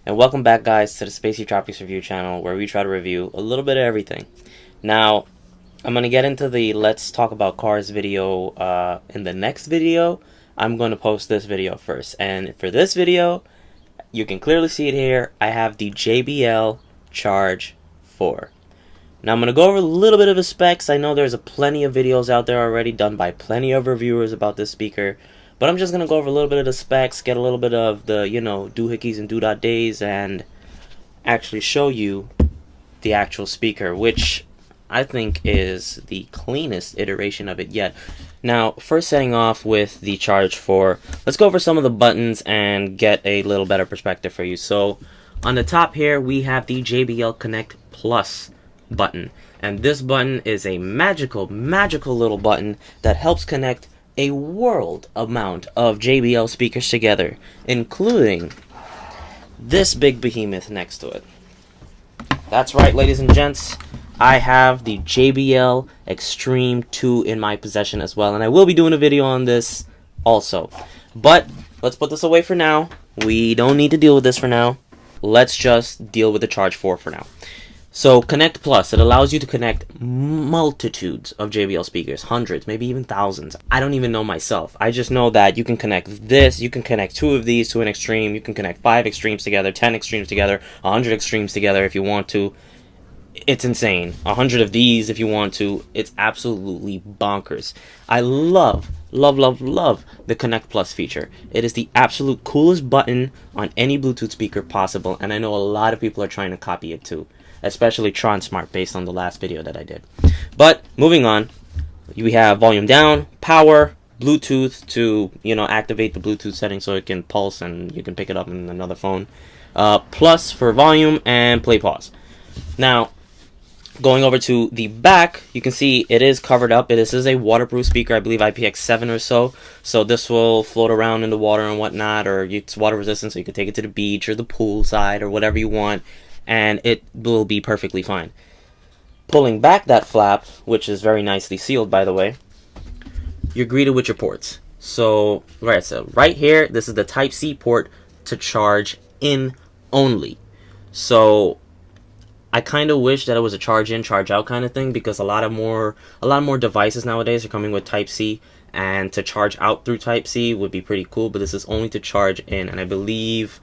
And welcome back, guys, to the Spacey Tropics Review channel, where we try to review a little bit of everything. Now, I'm going to get into the Let's Talk About Cars video in the next video. I'm going to post this video first. And for this video, you can clearly see it here. I have the JBL Charge 4. Now, I'm going to go over a little bit of the specs. I know there's plenty of videos out there already done by plenty of reviewers about this speaker. But I'm just going to go over a little bit of the specs, get a little bit of the, doohickeys and doo-dah-days, and actually show you the actual speaker, which I think is the cleanest iteration of it yet. Now, first setting off with the Charge 4, let's go over some of the buttons and get a little better perspective for you. So, on the top here, we have the JBL Connect Plus button. And this button is a magical little button that helps connect a world amount of JBL speakers together, including this big behemoth next to it. That's right, ladies and gents, I have the JBL Extreme 2 in my possession as well, and I will be doing a video on this also. But let's put this away for now. We don't need to deal with this for now. Let's just deal with the Charge 4 for now. So, Connect Plus, it allows you to connect multitudes of JBL speakers, hundreds, maybe even thousands. I don't even know myself. I just know that you can connect this, you can connect 2 of these to an Extreme, you can connect 5 Extremes together, 10 Extremes together, 100 Extremes together if you want to. It's insane. 100 of these if you want to. It's absolutely bonkers. I love the Connect Plus feature. It is the absolute coolest button on any Bluetooth speaker possible, and I know a lot of people are trying to copy it too. Especially Tron Smart, based on the last video that I did. But moving on, we have volume down, power, Bluetooth to activate the Bluetooth setting so it can pulse and you can pick it up in another phone. Plus for volume and play pause. Now, going over to the back, you can see it is covered up. This is a waterproof speaker, I believe IPX7 or so. So this will float around in the water and whatnot, or it's water resistant, so you can take it to the beach or the pool side or whatever you want, and it will be perfectly fine. Pulling back that flap, which is very nicely sealed, by the way, you're greeted with your ports. So right here, this is the Type-C port to charge in only. So I kind of wish that it was a charge in, charge out kind of thing, because a lot more devices nowadays are coming with Type-C, and to charge out through Type-C would be pretty cool, but this is only to charge in, and I believe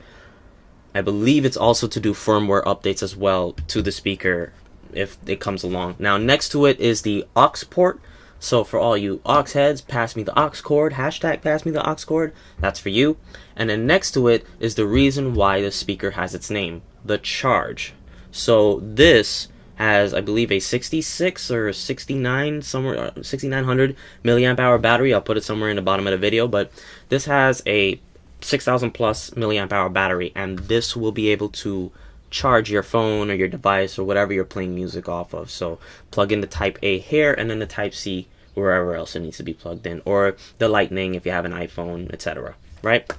it's also to do firmware updates as well to the speaker if it comes along. Now, next to it is the aux port. So for all you aux heads, pass me the aux cord, hashtag pass me the aux cord, that's for you. And then next to it is the reason why the speaker has its name, the Charge. So this has, I believe, a 66 or 69, somewhere 6900 milliamp hour battery. I'll put it somewhere in the bottom of the video, but this has a 6,000 plus milliamp hour battery, and this will be able to charge your phone or your device or whatever you're playing music off of. So plug in the Type A here, and then the Type C wherever else it needs to be plugged in, or the Lightning if you have an iPhone, etc. Right?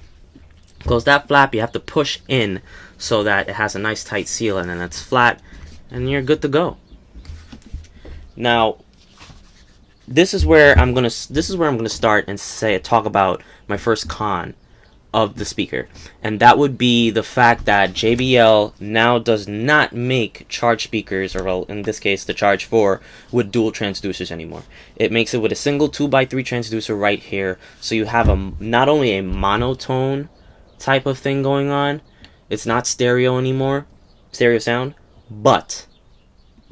Close that flap. You have to push in so that it has a nice tight seal, and then it's flat, and you're good to go. Now, this is where I'm gonna start and talk about my first con of the speaker, and that would be the fact that JBL now does not make Charge speakers, or well, in this case the Charge 4, with dual transducers anymore. It makes it with a single 2x3 transducer right here, so you have not only a monotone type of thing going on, it's not stereo anymore, stereo sound, but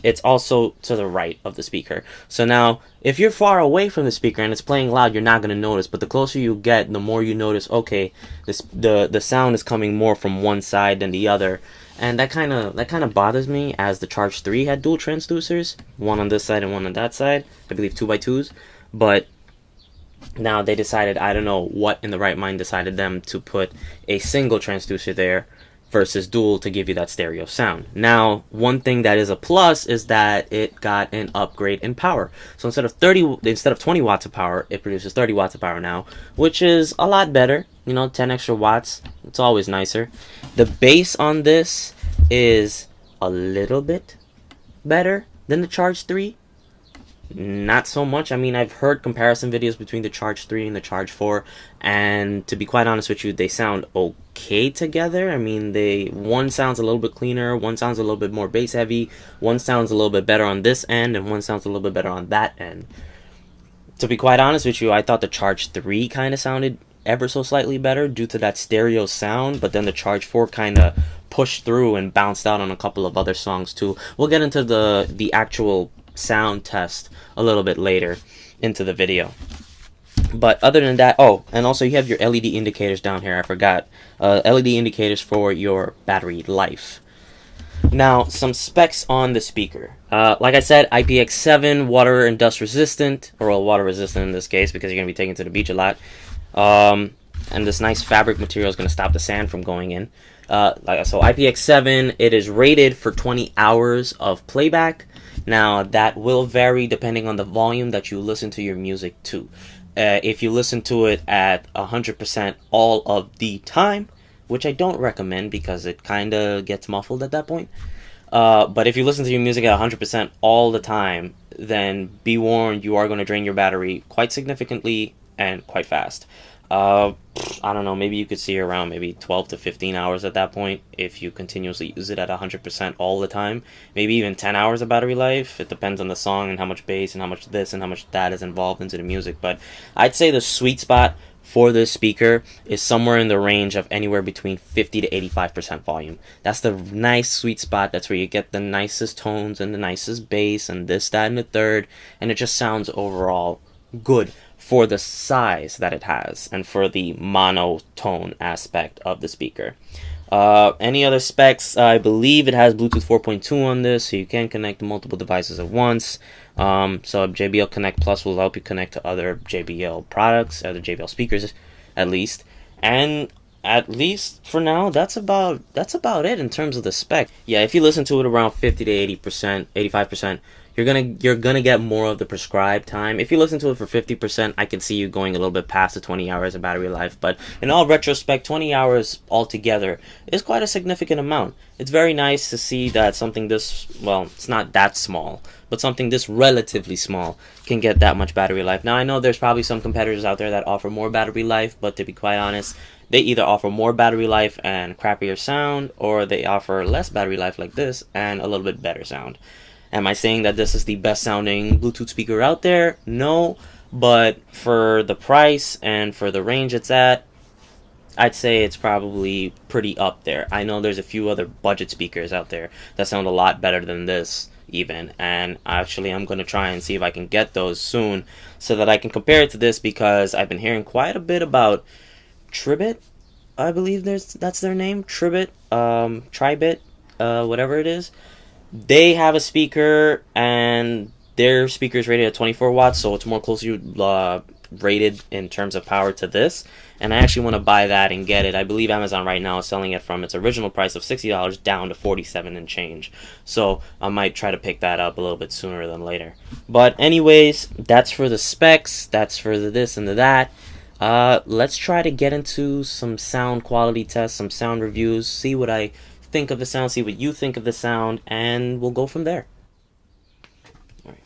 it's also to the right of the speaker. So now, if you're far away from the speaker and it's playing loud, you're not going to notice. But the closer you get, the more you notice, okay, the sound is coming more from one side than the other. And that kind of bothers me, as the Charge 3 had dual transducers, one on this side and one on that side. I believe 2x2s. But now they decided, I don't know what in the right mind decided them to put a single transducer there versus dual to give you that stereo sound. Now, one thing that is a plus is that it got an upgrade in power. So instead of 20 watts of power, it produces 30 watts of power now, which is a lot better. 10 extra watts. It's always nicer. The bass on this is a little bit better than the Charge 3. Not so much. I mean, I've heard comparison videos between the Charge 3 and the Charge 4, and to be quite honest with you, they sound okay together. I mean, one sounds a little bit cleaner, one sounds a little bit more bass heavy, one sounds a little bit better on this end, and one sounds a little bit better on that end. To be quite honest with you, I thought the Charge 3 kind of sounded ever so slightly better due to that stereo sound, but then the Charge 4 kind of pushed through and bounced out on a couple of other songs too. We'll get into the actual sound test a little bit later into the video. But other than that, oh, and also you have your LED indicators down here. I forgot. LED indicators for your battery life. Now, some specs on the speaker. Like I said, IPX7, water and dust resistant, or well, water resistant in this case because you're going to be taking it to the beach a lot. And this nice fabric material is going to stop the sand from going in. So IPX7, it is rated for 20 hours of playback. Now, that will vary depending on the volume that you listen to your music to. If you listen to it at 100% all of the time, which I don't recommend because it kind of gets muffled at that point. But if you listen to your music at 100% all the time, then be warned, you are going to drain your battery quite significantly and quite fast. I don't know, maybe you could see around maybe 12 to 15 hours at that point if you continuously use it at 100% all the time. Maybe even 10 hours of battery life. It depends on the song and how much bass and how much this and how much that is involved into the music. But I'd say the sweet spot for this speaker is somewhere in the range of anywhere between 50 to 85% volume. That's the nice sweet spot. That's where you get the nicest tones and the nicest bass and this, that, and the third. And it just sounds overall good for the size that it has and for the monotone aspect of the speaker. Any other specs? I believe it has Bluetooth 4.2 on this, so you can connect to multiple devices at once. So JBL Connect Plus will help you connect to other JBL products, other JBL speakers, at least. And at least for now, that's about it in terms of the spec. Yeah, if you listen to it around 50 to 80%, 85%, you're gonna get more of the prescribed time. If you listen to it for 50%, I can see you going a little bit past the 20 hours of battery life. But in all retrospect, 20 hours altogether is quite a significant amount. It's very nice to see that something this, well, it's not that small, but something this relatively small can get that much battery life. Now, I know there's probably some competitors out there that offer more battery life, but to be quite honest, they either offer more battery life and crappier sound, or they offer less battery life like this and a little bit better sound. Am I saying that this is the best sounding Bluetooth speaker out there? No, but for the price and for the range it's at, I'd say it's probably pretty up there. I know there's a few other budget speakers out there that sound a lot better than this even, and actually I'm going to try and see if I can get those soon so that I can compare it to this, because I've been hearing quite a bit about Tribit. I believe that's their name, Tribit, Tribit, whatever it is. They have a speaker, and their speaker is rated at 24 watts, so it's more closely rated in terms of power to this. And I actually want to buy that and get it. I believe Amazon right now is selling it from its original price of $60 down to $47 and change. So I might try to pick that up a little bit sooner than later. But anyways, that's for the specs. That's for the this and the that. Let's try to get into some sound quality tests, some sound reviews, see what I think of the sound, see what you think of the sound, and we'll go from there. All right.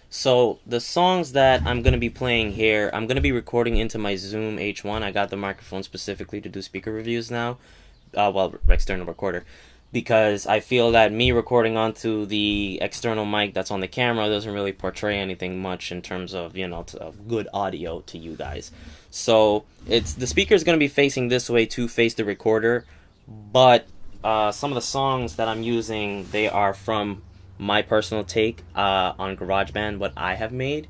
So the songs that I'm going to be playing here, I'm going to be recording into my Zoom H1. I got the microphone specifically to do speaker reviews now, external recorder, because I feel that me recording onto the external mic that's on the camera doesn't really portray anything much in terms of, of good audio to you guys. So the speaker is going to be facing this way to face the recorder, but some of the songs that I'm using, they are from my personal take on GarageBand, what I have made,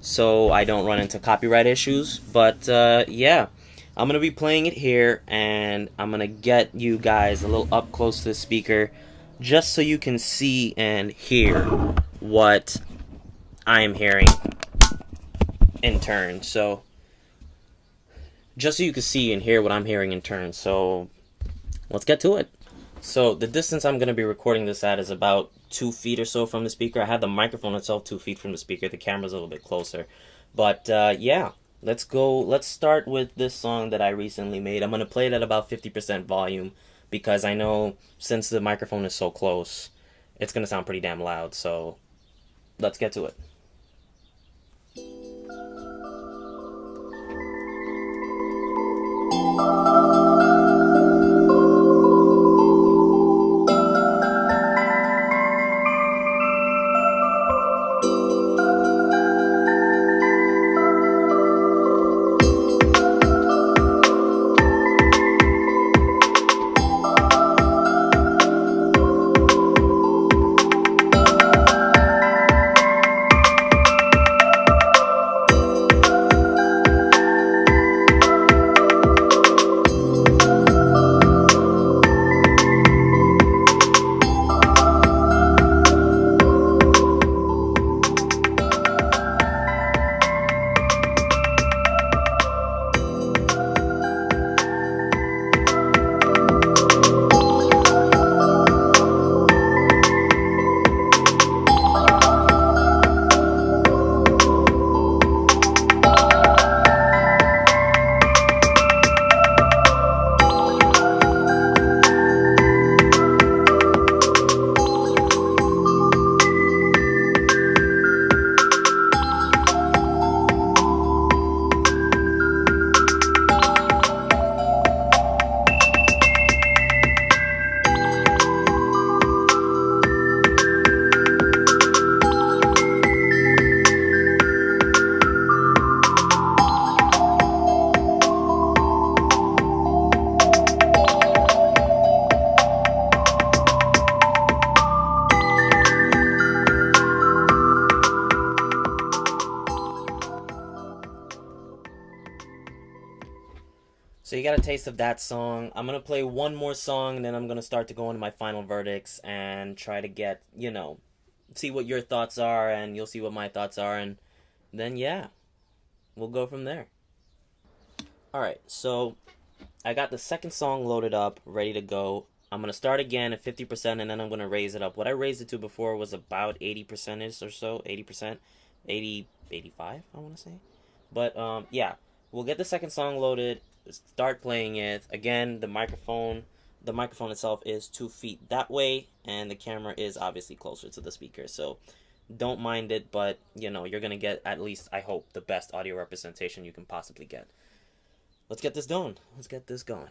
so I don't run into copyright issues. But yeah, I'm going to be playing it here, and I'm going to get you guys a little up close to the speaker just so you can see and hear what I'm hearing in turn. So just so you can see and hear what I'm hearing in turn. So let's get to it. So the distance I'm going to be recording this at is about 2 feet or so from the speaker. I have the microphone itself 2 feet from the speaker. The camera's a little bit closer. But yeah, let's go. Let's start with this song that I recently made. I'm going to play it at about 50% volume because I know since the microphone is so close, it's going to sound pretty damn loud. So let's get to it. So you got a taste of that song. I'm going to play one more song, and then I'm going to start to go into my final verdicts and try to get, see what your thoughts are, and you'll see what my thoughts are, and then, yeah, we'll go from there. Alright, so I got the second song loaded up, ready to go. I'm going to start again at 50%, and then I'm going to raise it up. What I raised it to before was about 80% or so, 80%, 80, 85, I want to say. But, yeah, we'll get the second song loaded, start playing it. Again, the microphone itself is 2 feet that way, and the camera is obviously closer to the speaker, so don't mind it, but, you're going to get, at least, I hope, the best audio representation you can possibly get. Let's get this done. Let's get this going.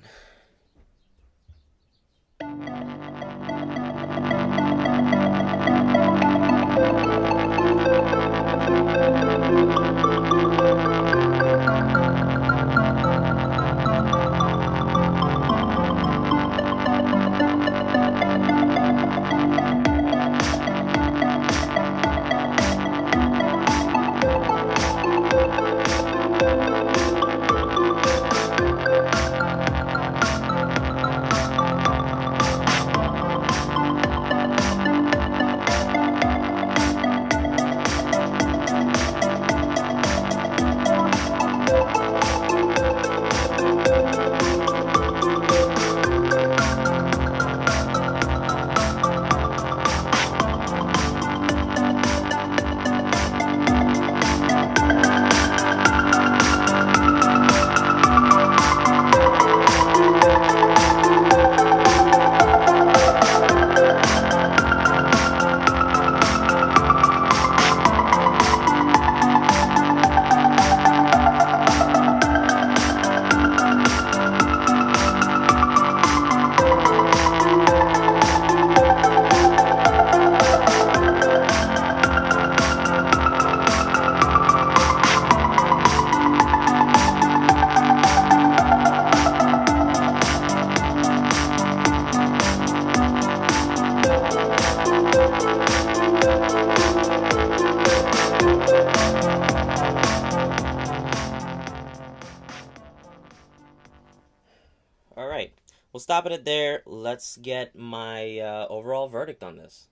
Alright, we'll stop it there. Let's get my overall verdict on this.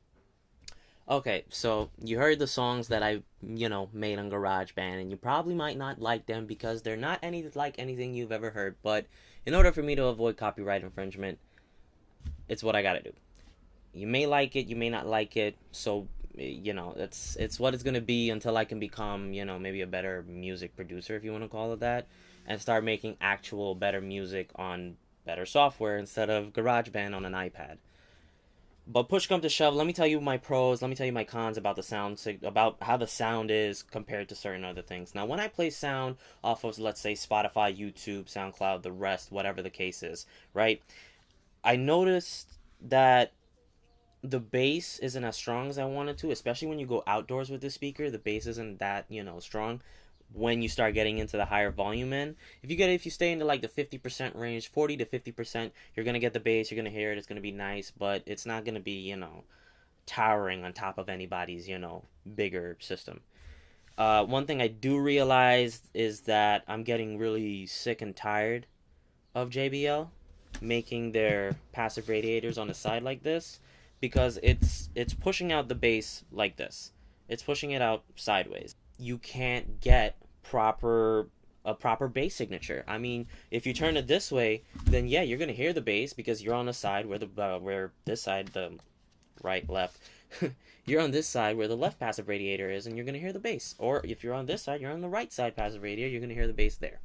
Okay, so you heard the songs that I, made on GarageBand, and you probably might not like them because they're not like anything you've ever heard, but in order for me to avoid copyright infringement, it's what I gotta do. You may like it, you may not like it, so, it's what it's gonna be until I can become, maybe a better music producer, if you want to call it that, and start making actual better music on better software instead of GarageBand on an iPad. But push come to shove, let me tell you my pros, let me tell you my cons about the sound, about how the sound is compared to certain other things. Now, when I play sound off of, let's say, Spotify, YouTube, SoundCloud, the rest, whatever the case is, right? I noticed that the bass isn't as strong as I wanted to, especially when you go outdoors with the speaker. The bass isn't that, strong when you start getting into the higher volume end. If you stay into like the 50% range, 40 to 50%, you're going to get the bass, you're going to hear it, it's going to be nice, but it's not going to be, towering on top of anybody's, bigger system. One thing I do realize is that I'm getting really sick and tired of JBL making their passive radiators on the side like this, because it's pushing out the bass like this. It's pushing it out sideways. You can't get a proper bass signature. I mean, if you turn it this way, then yeah, you're gonna hear the bass because you're on the side where this side, the right, left, you're on this side where the left passive radiator is, and you're gonna hear the bass. Or if you're on this side, you're on the right side passive radiator, you're gonna hear the bass there.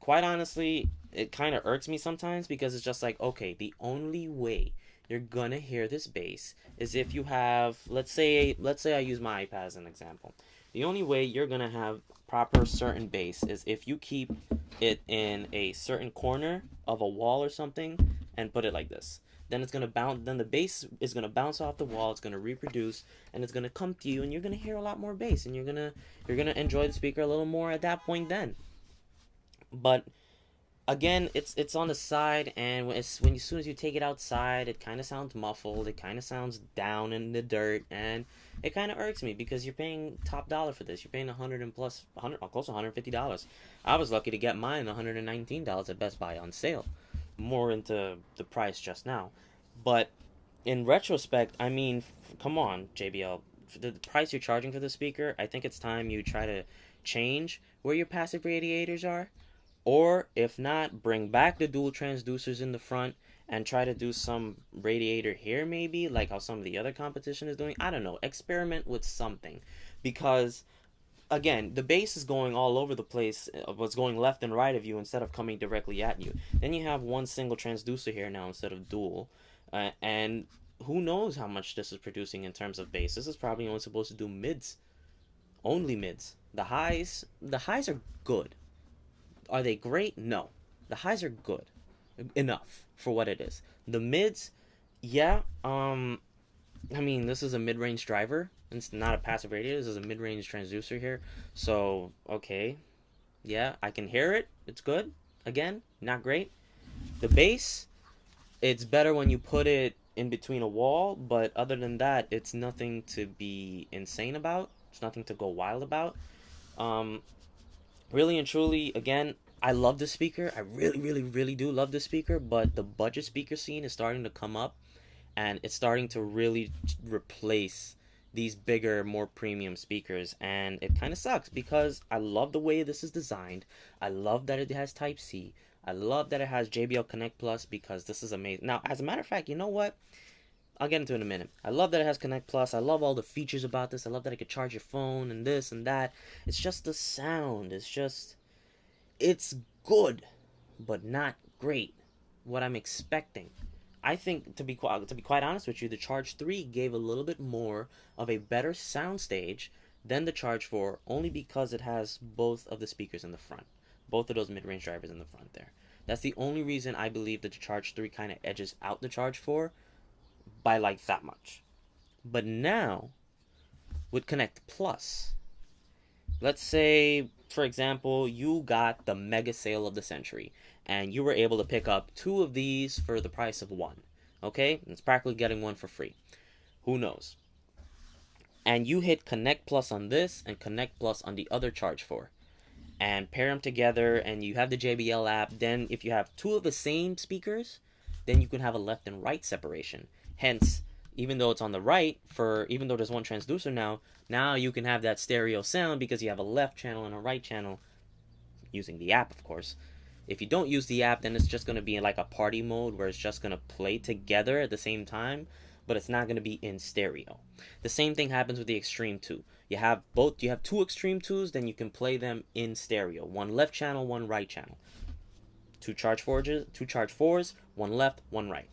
Quite honestly, it kind of irks me sometimes, because it's just like, okay, the only way you're gonna hear this bass is if you have, let's say I use my iPad as an example. The only way you're gonna have proper certain bass is if you keep it in a certain corner of a wall or something and put it like this. Then it's gonna bounce. Then the bass is gonna bounce off the wall. It's gonna reproduce, and it's gonna come to you, and you're gonna hear a lot more bass, and you're gonna enjoy the speaker a little more at that point then. But again, it's on the side, and as soon as you take it outside, it kind of sounds muffled. It kind of sounds down in the dirt, and it kind of irks me, because you're paying top dollar for this. You're paying close to $150. I was lucky to get mine $119 at Best Buy on sale. More into the price just now, but in retrospect, I mean, come on, JBL. For the price you're charging for the speaker, I think it's time you try to change where your passive radiators are. Or, if not, bring back the dual transducers in the front and try to do some radiator here, maybe, like how some of the other competition is doing. I don't know. Experiment with something. Because, again, the bass is going all over the place. It's going left and right of you instead of coming directly at you. Then you have one single transducer here now instead of dual. And who knows how much this is producing in terms of bass. This is probably only supposed to do mids. Only mids. The highs are good. Are they great? No. The highs are good. Enough for what it is. The mids, yeah, I mean, this is a mid-range driver. It's not a passive radiator. This is a mid-range transducer here. So, okay. Yeah, I can hear it. It's good. Again, not great. The bass, it's better when you put it in between a wall, but other than that, it's nothing to be insane about. It's nothing to go wild about. Really and truly, again, I love this speaker. I really, really, really do love this speaker, but the budget speaker scene is starting to come up, and it's starting to really replace these bigger, more premium speakers, and it kind of sucks, because I love the way this is designed. I love that it has Type-C. I love that it has JBL Connect Plus, because this is amazing. Now, as a matter of fact, you know what? I'll get into it in a minute. I love that it has Connect Plus. I love all the features about this. I love that I could charge your phone and this and that. It's just the sound. It's good, but not great. What I'm expecting. I think, to be quite honest with you, the Charge 3 gave a little bit more of a better soundstage than the Charge 4, only because it has both of the speakers in the front. Both of those mid-range drivers in the front there. That's the only reason I believe that the Charge 3 kind of edges out the Charge 4 by like that much. But now, with Connect Plus, let's say, for example, you got the mega sale of the century, and you were able to pick up 2 of these for the price of 1. Okay? It's practically getting 1 for free. Who knows? And you hit Connect Plus on this and Connect Plus on the other Charge 4. And pair them together, and you have the JBL app. Then if you have 2 of the same speakers, then you can have a left and right separation. Hence, even though it's on the right, even though there's 1 transducer now you can have that stereo sound, because you have a left channel and a right channel, using the app, of course. If you don't use the app, then it's just going to be in like a party mode, where it's just going to play together at the same time, but it's not going to be in stereo. The same thing happens with the Extreme 2. You have 2 Extreme 2s, then you can play them in stereo. 1 left channel, 1 right channel. 2 Charge 4s, 1 left, 1 right.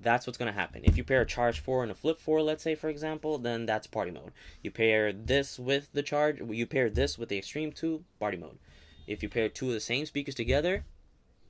That's what's going to happen. If you pair a Charge 4 and a Flip 4, let's say, for example, then that's party mode. You pair this with the Charge, you pair this with the Extreme 2, party mode. If you pair two of the same speakers together,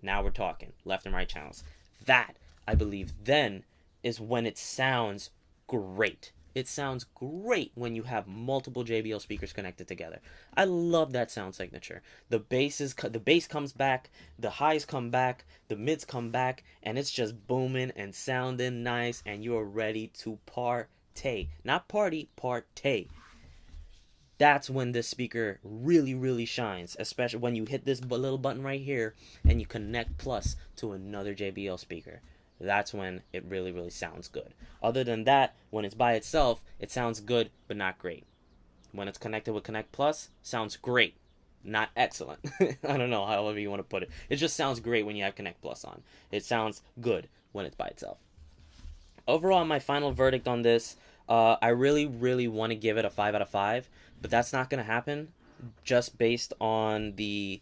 now we're talking left and right channels. That, I believe, then is when it sounds great. It sounds great when you have multiple JBL speakers connected together. I love that sound signature. The bass comes back, the highs come back, the mids come back, and it's just booming and sounding nice, and you are ready to partay. Not party, partay. That's when this speaker really, really shines, especially when you hit this little button right here and you connect plus to another JBL speaker. That's when it really, really sounds good. Other than that, when it's by itself, it sounds good, but not great. When it's connected with Connect Plus, sounds great, not excellent. I don't know, however you want to put it. It just sounds great when you have Connect Plus on. It sounds good when it's by itself. Overall, my final verdict on this, I really, really want to give it a 5 out of 5, but that's not going to happen just based on the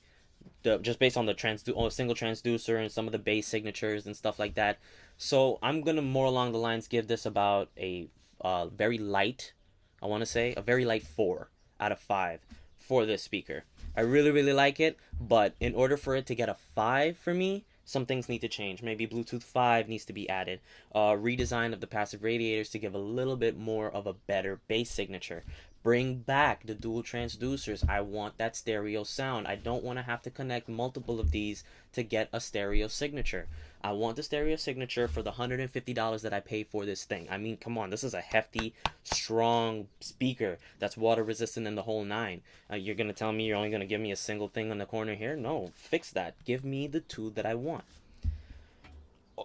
single transducer and some of the bass signatures and stuff like that. So I'm gonna more along the lines give this about a very light, I want to say a very light 4 out of 5 for this speaker. I really, really like it, but in order for it to get a 5 for me, some things need to change. Maybe Bluetooth 5 needs to be added. Redesign of the passive radiators to give a little bit more of a better bass signature. Bring back the dual transducers. I want that stereo sound. I don't want to have to connect multiple of these to get a stereo signature. I want the stereo signature for the $150 that I pay for this thing. I mean, come on, this is a hefty, strong speaker that's water resistant in the whole nine. You're going to tell me you're only going to give me a single thing in the corner here? No, fix that. Give me the two that I want.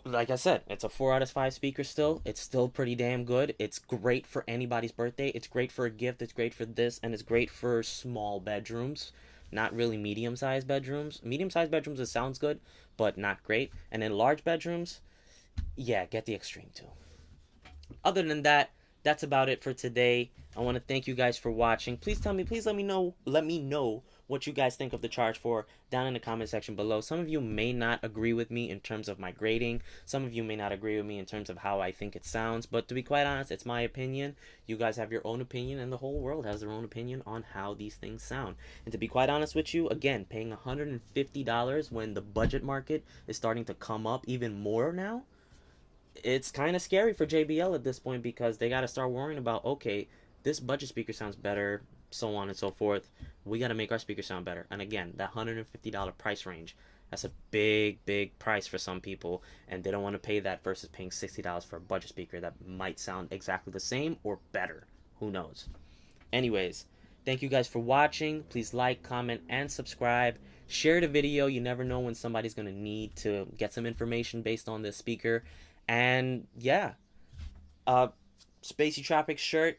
Like I said, it's a 4 out of 5 speaker still. It's still pretty damn good. It's great for anybody's birthday. It's great for a gift. It's great for this. And it's great for small bedrooms. Not really medium-sized bedrooms. Medium-sized bedrooms, it sounds good, but not great. And in large bedrooms, yeah, get the Extreme 2. Other than that, that's about it for today. I want to thank you guys for watching. Please let me know what you guys think of the Charge 4 down in the comment section below. Some of you may not agree with me in terms of my grading. Some of you may not agree with me in terms of how I think it sounds. But to be quite honest, it's my opinion. You guys have your own opinion, and the whole world has their own opinion on how these things sound. And to be quite honest with you, again, paying $150 when the budget market is starting to come up even more now, it's kind of scary for JBL at this point, because they got to start worrying about, okay, this budget speaker sounds better, so on and so forth. We got to make our speaker sound better. And again, that $150 price range, that's a big, big price for some people, and they don't want to pay that versus paying $60 for a budget speaker that might sound exactly the same or better. Who knows? Anyways, thank you guys for watching. Please like, comment, and subscribe. Share the video. You never know when somebody's going to need to get some information based on this speaker. And yeah, Spacey Tropics shirt,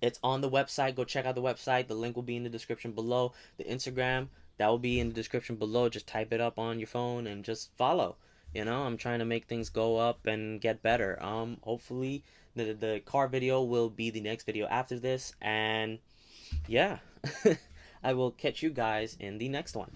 it's on the website. Go check out the website. The link will be in the description below. The Instagram, that will be in the description below. Just type it up on your phone and just follow. You know, I'm trying to make things go up and get better. Hopefully the car video will be the next video after this. And yeah, I will catch you guys in the next one.